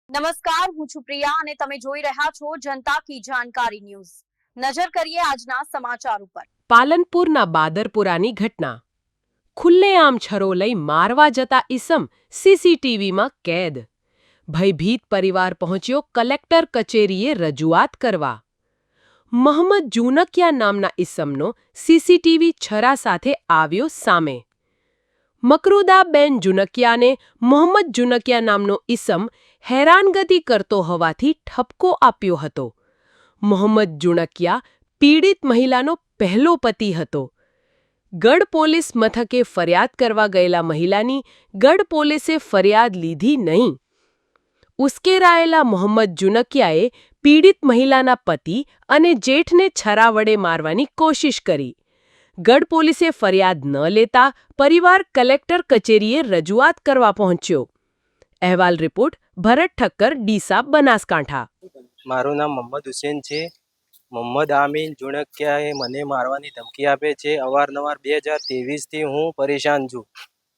નમસ્કાર, હું છું પ્રિયા અને તમે જોઈ રહ્યા છો જનતા કી જાણકારી ન્યૂઝ। નજર કરીએ આજના સમાચાર ઉપર। પાલનપુરના બાદરપુરાની ઘટના। ખુલ્લેઆમ છરો લઈ મારવા જતા ઈસમ સીસીટીવીમાં કેદ। ભયભીત પરિવાર પહોંચ્યો કલેક્ટર કચેરીએ રજૂઆત કરવા। મોહમ્મદ જુનકિયા નામના ઈસમનો સીસીટીવી છરા સાથે આવ્યો સામે। મકરૂદાબેન જુનકિયાને મોહમ્મદ જુનકિયા નામનો ઈસમ હેરાનગતિ કરતો હોવાથી ઠપકો આપ્યો હતો। મોહમ્મદ જુનકિયા પીડિત મહિલાનો પહેલો પતિ હતો। ગઢ પોલીસ મથકે ફરિયાદ કરવા ગયેલા મહિલાની ગઢ પોલીસે ફરિયાદ લીધી નહીં। ઉશ્કેરાયેલા મોહમ્મદ જુનકિયાએ પીડિત મહિલાના પતિ અને જેઠને છરા વડે મારવાની કોશિશ કરી। ગઢ પોલીસે ફરિયાદ ન લેતા પરિવાર કલેક્ટર કચેરીએ રજૂઆત કરવા પહોંચ્યો। અહેવાલ રિપોર્ટ ભરત ઠક્કર, ડીસા, બનાસકાંઠા। મારું નામ મોહમ્મદ હુસેન છે। મોહમ્મદ આમીન જુનકિયાએ મને મારવાની ધમકી આપે છે। અવારનવાર 2023થી હું પરેશાન છું।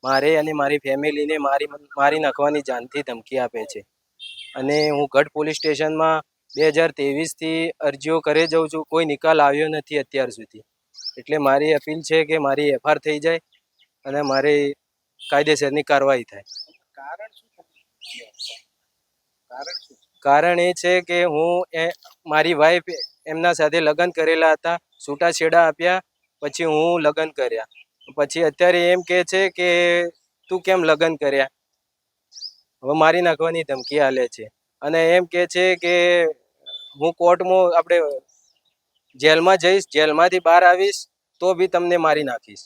મારે અને મારી ફેમિલીને મારી નાખવાની જાનથી ધમકી આપે છે અને હું ગઢ પોલીસ સ્ટેશનમાં 2023થી અરજીઓ કરે જાઉં છું, કોઈ નિકાલ આવ્યો નથી અત્યાર સુધી। એટલે મારી અપીલ છે કે મારી એફઆર થઈ જાય અને મારી કાયદેસરની કાર્યવાહી થાય। કારણ એ છે કે મારી વાઈફ એમના સાથે લગ્ન કરેલા હતા, છૂટાછેડા આપ્યા, પછી હું લગ્ન કર્યા, પછી અત્યારે એમ કહે છે કે તું કેમ લગ્ન કર્યા, હવે મારી નાખવાની ધમકી આલે છે અને એમ કહે છે કે હું કોર્ટમાં આપણે જેલમાં જઈશ, જેલમાંથી બહાર આવીશ તો બી તમને મારી નાખીશ।